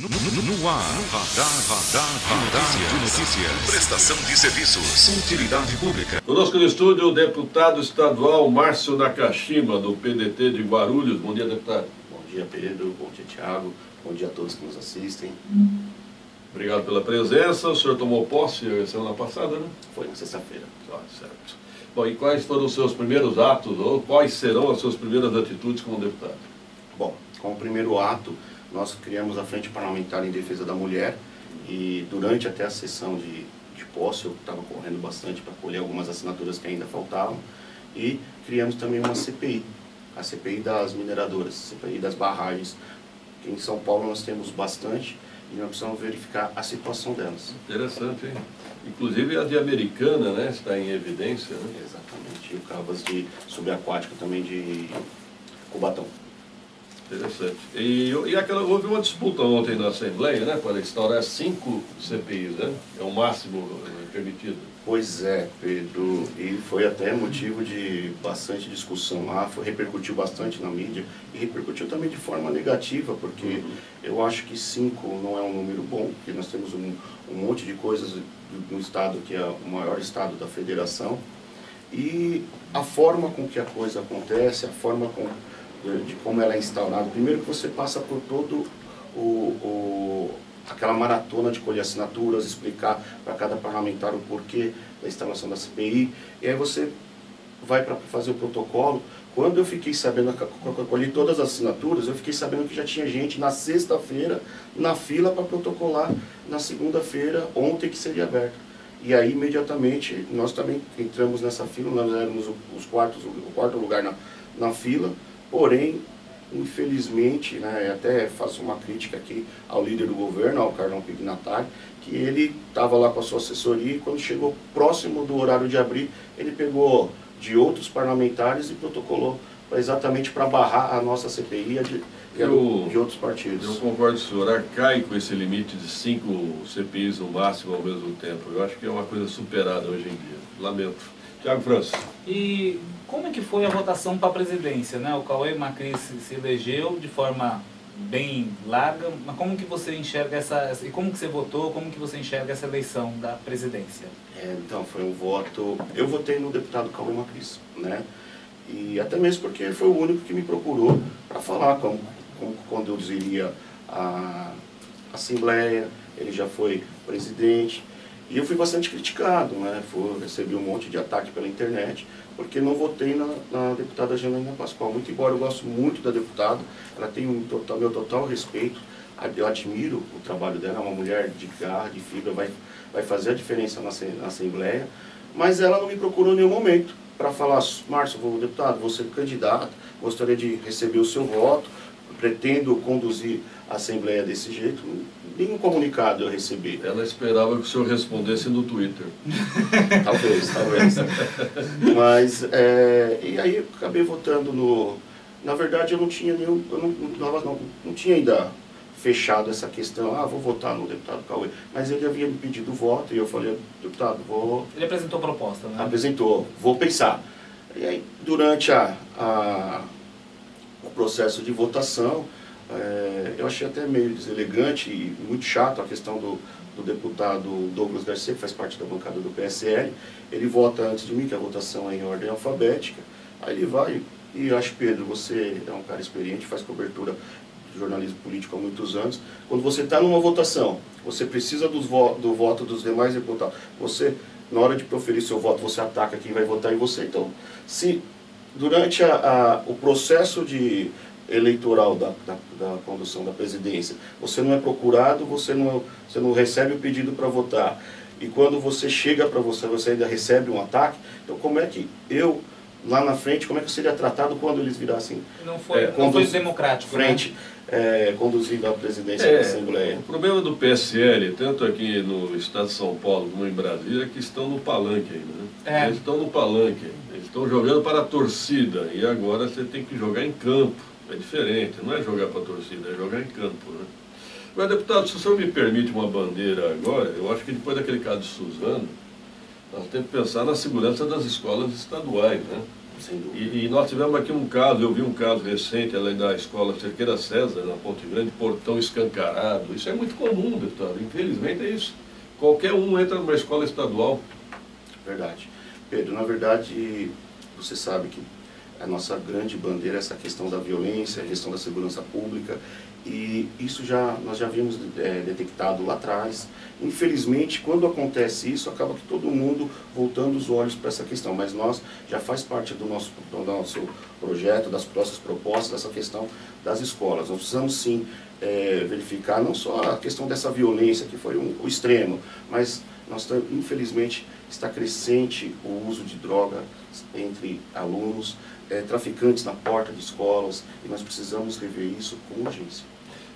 No ar, radar de notícias. Prestação de serviços. Utilidade pública. Conosco no estúdio o deputado estadual Márcio Nakashima, do PDT de Guarulhos. Bom dia, deputado. Bom dia, Pedro. Bom dia, Thiago. Bom dia a todos que nos assistem. Obrigado pela presença. O senhor tomou posse semana passada, né? Foi na sexta-feira. Certo. Bom, e quais foram os seus primeiros atos, ou quais serão as suas primeiras atitudes como deputado? Bom, como primeiro ato, nós criamos a Frente Parlamentar em Defesa da Mulher e durante até a sessão de posse eu estava correndo bastante para colher algumas assinaturas que ainda faltavam e criamos também uma CPI, a CPI das mineradoras, CPI das barragens. Em São Paulo nós temos bastante e nós precisamos verificar a situação delas. Interessante, hein? Inclusive a de Americana, né, está em evidência, né? Exatamente, e o Cavas de subaquático também de Cubatão. Interessante. E houve uma disputa ontem na Assembleia, né, para instaurar 5 CPIs, né? É o máximo permitido. Pois é, Pedro, e foi até motivo de bastante discussão lá, repercutiu bastante na mídia e repercutiu também de forma negativa, porque eu acho que 5 não é um número bom, porque nós temos um monte de coisas no estado que é o maior estado da federação, e a forma com que a coisa acontece, a forma de como ela é instaurada. Primeiro que você passa por todo aquela maratona de colher assinaturas, explicar para cada parlamentar o porquê da instalação da CPI, e aí você vai para fazer o protocolo. Quando eu fiquei sabendo, quando eu colhi todas as assinaturas, eu fiquei sabendo que já tinha gente na sexta-feira na fila para protocolar na segunda-feira, ontem que seria aberto. E aí imediatamente nós também entramos nessa fila, nós éramos o quarto lugar na fila. Porém, infelizmente, né, até faço uma crítica aqui ao líder do governo, ao Carlão Pignatari, que ele estava lá com a sua assessoria e quando chegou próximo do horário de abrir, ele pegou de outros parlamentares e protocolou exatamente para barrar a nossa CPI de outros partidos. Eu concordo com o senhor, arcaico esse limite de 5 CPIs no máximo ao mesmo tempo. Eu acho que é uma coisa superada hoje em dia. Lamento. Thiago França. E como é que foi a votação para a presidência, né? O Cauê Macris se elegeu de forma bem larga, mas como que você enxerga e como que você votou, como que você enxerga essa eleição da presidência? Então, foi um voto... Eu votei no deputado Cauê Macris, né? E até mesmo porque foi o único que me procurou para falar como conduziria a Assembleia, ele já foi presidente. E eu fui bastante criticado, né? Recebi um monte de ataque pela internet, porque não votei na deputada Janaína Pascoal. Muito embora eu gosto muito da deputada, ela tem meu total respeito, eu admiro o trabalho dela, é uma mulher de garra, de fibra, vai fazer a diferença na Assembleia, mas ela não me procurou em nenhum momento para falar: Márcio, deputado, vou ser candidato, gostaria de receber o seu voto, pretendo conduzir a Assembleia desse jeito. Nenhum comunicado eu recebi. Ela esperava que o senhor respondesse no Twitter. Talvez. Mas, e aí eu acabei votando no... Na verdade eu não tinha nenhum... não tinha ainda fechado essa questão, vou votar no deputado Cauê. Mas ele havia me pedido voto e eu falei: deputado, vou... Ele apresentou proposta, né? Apresentou, vou pensar. E aí, durante o processo de votação, eu achei até meio deselegante e muito chato a questão do deputado Douglas Garcia, que faz parte da bancada do PSL. Ele vota antes de mim, que a votação é em ordem alfabética. Aí ele vai e acho: Pedro, você é um cara experiente, faz cobertura de jornalismo político há muitos anos. Quando você está numa votação, você precisa do voto dos demais deputados. Você, na hora de proferir seu voto, você ataca quem vai votar em você. Então, se durante o processo eleitoral da condução da presidência, você não é procurado, você não recebe o pedido para votar, e quando você chega para você ainda recebe um ataque, então como é que eu, lá na frente, como é que eu seria tratado quando eles virassem... Não foi democrático, frente, né? Conduzindo a presidência da Assembleia. O problema do PSL, tanto aqui no estado de São Paulo como em Brasília, é que estão no palanque ainda, né? Eles estão no palanque, eles estão jogando para a torcida, e agora você tem que jogar em campo. É diferente, não é jogar para a torcida, é jogar em campo, né? Mas, deputado, se o senhor me permite uma bandeira agora, eu acho que depois daquele caso de Suzano, nós temos que pensar na segurança das escolas estaduais, né? Sem dúvida. E nós tivemos aqui um caso, eu vi um caso recente ali da escola Cerqueira César, na Ponte Grande, portão escancarado. Isso é muito comum, deputado, infelizmente é isso. Qualquer um entra numa escola estadual. Verdade. Pedro, na verdade, você sabe que a nossa grande bandeira é essa questão da violência, a questão da segurança pública, e isso nós já havíamos detectado lá atrás. Infelizmente, quando acontece isso, acaba que todo mundo voltando os olhos para essa questão, mas nós já faz parte do nosso projeto, das nossas propostas, essa questão das escolas. Nós precisamos sim verificar não só a questão dessa violência, que foi o extremo, mas infelizmente está crescente o uso de droga entre alunos, traficantes na porta de escolas, e nós precisamos rever isso com urgência.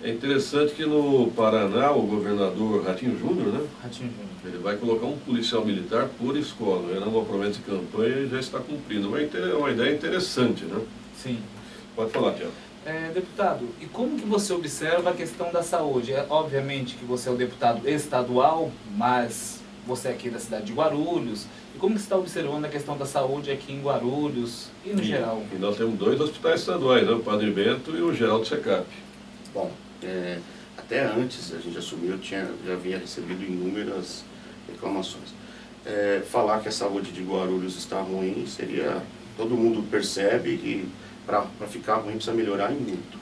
É interessante que no Paraná, o governador Ratinho Júnior, né? Ratinho Júnior. Ele vai colocar um policial militar por escola. Era uma promessa de campanha e já está cumprindo. É uma ideia interessante, né? Sim. Pode falar, Tiago. Deputado, e como que você observa a questão da saúde? Obviamente que você é o deputado estadual, mas você é aqui da cidade de Guarulhos. E como que você está observando a questão da saúde aqui em Guarulhos e no geral? E nós temos 2 hospitais estaduais, né? O Padre Bento e o Geraldo Secap. Bom, até antes a gente assumiu, eu já havia recebido inúmeras reclamações. Falar que a saúde de Guarulhos está ruim seria... Todo mundo percebe que para ficar ruim precisa melhorar em muito.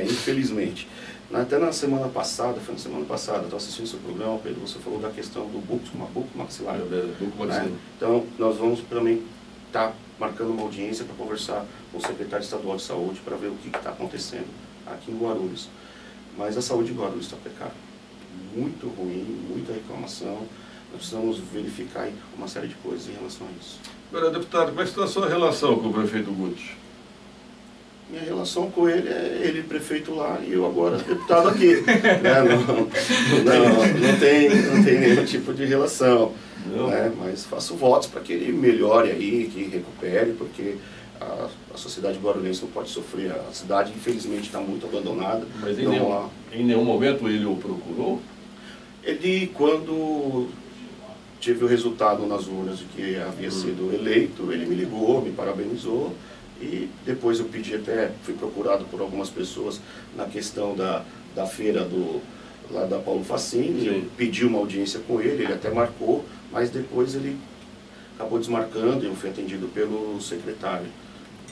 Infelizmente. Até na semana passada, eu estava assistindo seu programa, Pedro, você falou da questão do buco maxilar. Né? Então, nós vamos também estar marcando uma audiência para conversar com o secretário estadual de saúde para ver o que está acontecendo aqui em Guarulhos. Mas a saúde de Guarulhos está precária. Muito ruim, muita reclamação. Nós precisamos verificar uma série de coisas em relação a isso. Agora, deputado, como é que está a sua relação com o prefeito Guti? Minha relação com ele é ele prefeito lá e eu agora deputado aqui. Né? Não tem nenhum tipo de relação. Né? Mas faço votos para que ele melhore aí, que recupere, porque a sociedade guarulhense não pode sofrer. A cidade, infelizmente, está muito abandonada. Mas em nenhum momento ele o procurou? Ele, quando tive o resultado nas urnas de que havia sido eleito, ele me ligou, me parabenizou. E depois eu pedi fui procurado por algumas pessoas na questão da feira lá da Paulo Facini. Eu pedi uma audiência com ele até marcou, mas depois ele acabou desmarcando e eu fui atendido pelo secretário.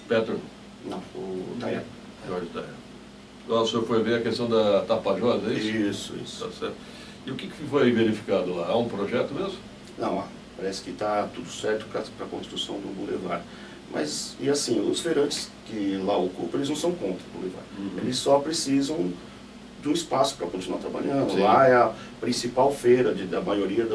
Petro? Não, o Taia. Jorge Taia. O senhor foi ver a questão da Tapajós, é isso? Isso. Tá certo. E o que foi verificado lá? Há um projeto mesmo? Não, parece que está tudo certo para a construção do Boulevard. Mas, e assim, os feirantes que lá ocupam, eles não são contra o Boulevard. Eles só precisam de um espaço para continuar trabalhando. Sim. Lá é a principal feira da maioria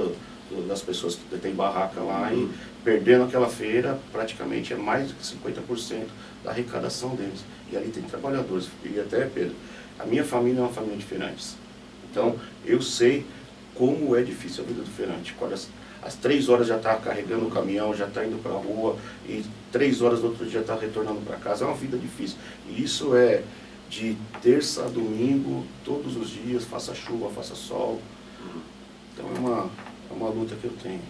das pessoas que tem barraca lá. E perdendo aquela feira, praticamente é mais de 50% da arrecadação deles. E ali tem trabalhadores. E até, Pedro, a minha família é uma família de feirantes. Então, eu sei como é difícil a vida do feirante. Às 3 horas já está carregando o caminhão, já está indo para a rua, e 3 horas do outro dia está retornando para casa. É uma vida difícil. E isso é de terça a domingo, todos os dias, faça chuva, faça sol. Então é uma luta que eu tenho.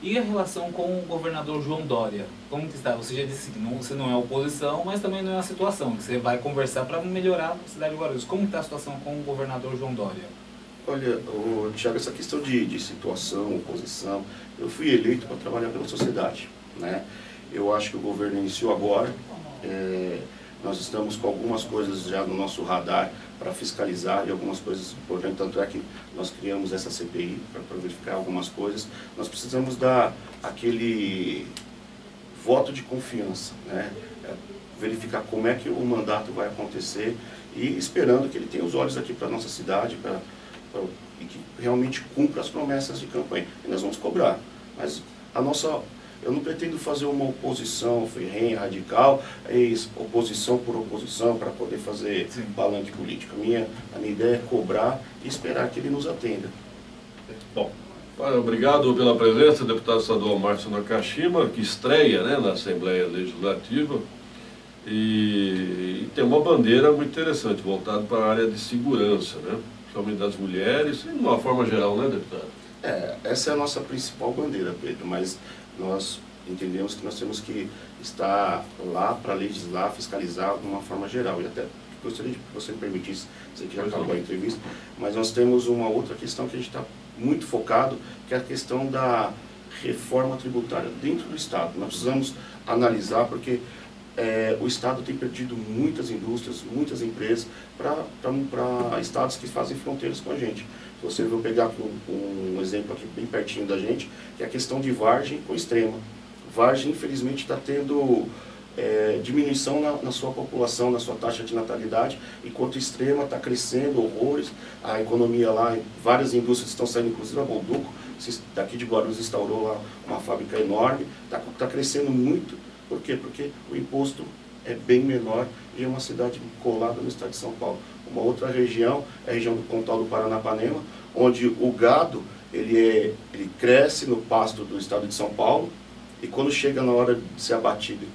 E a relação com o governador João Dória? Como que está? Você já disse que você não é oposição, mas também não é a situação, que você vai conversar para melhorar a cidade de Guarulhos. Como está a situação com o governador João Dória? Olha, Thiago, essa questão de situação, oposição, eu fui eleito para trabalhar pela sociedade. Né? Eu acho que o governo iniciou agora, nós estamos com algumas coisas já no nosso radar para fiscalizar e algumas coisas importantes, tanto é que nós criamos essa CPI para verificar algumas coisas. Nós precisamos dar aquele voto de confiança, né? Verificar como é que o mandato vai acontecer e esperando que ele tenha os olhos aqui para a nossa cidade, e que realmente cumpra as promessas de campanha. E nós vamos cobrar. Mas eu não pretendo fazer uma oposição ferrenha, radical, oposição por oposição para poder fazer palanque político. A minha ideia é cobrar e esperar que ele nos atenda. Bom, obrigado pela presença, deputado estadual Márcio Nakashima, que estreia, né, na Assembleia Legislativa. E tem uma bandeira muito interessante, voltada para a área de segurança, né? Principalmente das mulheres, e de uma forma geral, né, deputado? Essa é a nossa principal bandeira, Pedro, mas nós entendemos que nós temos que estar lá para legislar, fiscalizar de uma forma geral. E até gostaria de que você me permitisse, sei que já acabou a entrevista, mas nós temos uma outra questão que a gente está muito focado, que é a questão da reforma tributária dentro do Estado. Nós precisamos analisar, porque o Estado tem perdido muitas indústrias, muitas empresas para estados que fazem fronteiras com a gente. Se você for pegar um exemplo aqui bem pertinho da gente, que é a questão de Vargem com Extrema. Vargem, infelizmente, está tendo diminuição na sua população, na sua taxa de natalidade, enquanto Extrema está crescendo horrores, a economia lá, várias indústrias estão saindo, inclusive a Bolduco, daqui de Guarulhos instaurou lá uma fábrica enorme, está crescendo muito. Por quê? Porque o imposto é bem menor e é uma cidade colada no estado de São Paulo. Uma outra região é a região do Pontal do Paranapanema, onde o gado ele cresce no pasto do estado de São Paulo, e quando chega na hora de ser abatido,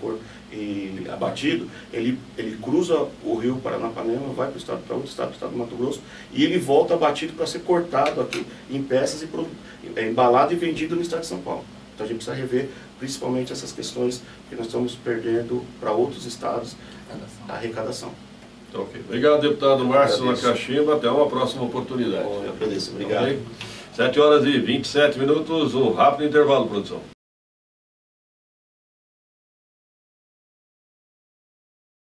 ele cruza o rio Paranapanema, vai para outro estado, o estado do Mato Grosso, e ele volta abatido para ser cortado aqui em peças e embalado e vendido no estado de São Paulo. Então a gente precisa rever principalmente essas questões que nós estamos perdendo para outros estados, a arrecadação. Ok. Obrigado, deputado Márcio Nakashima. Até uma próxima oportunidade. Beleza, obrigado. Okay. 7h27, um rápido intervalo, produção.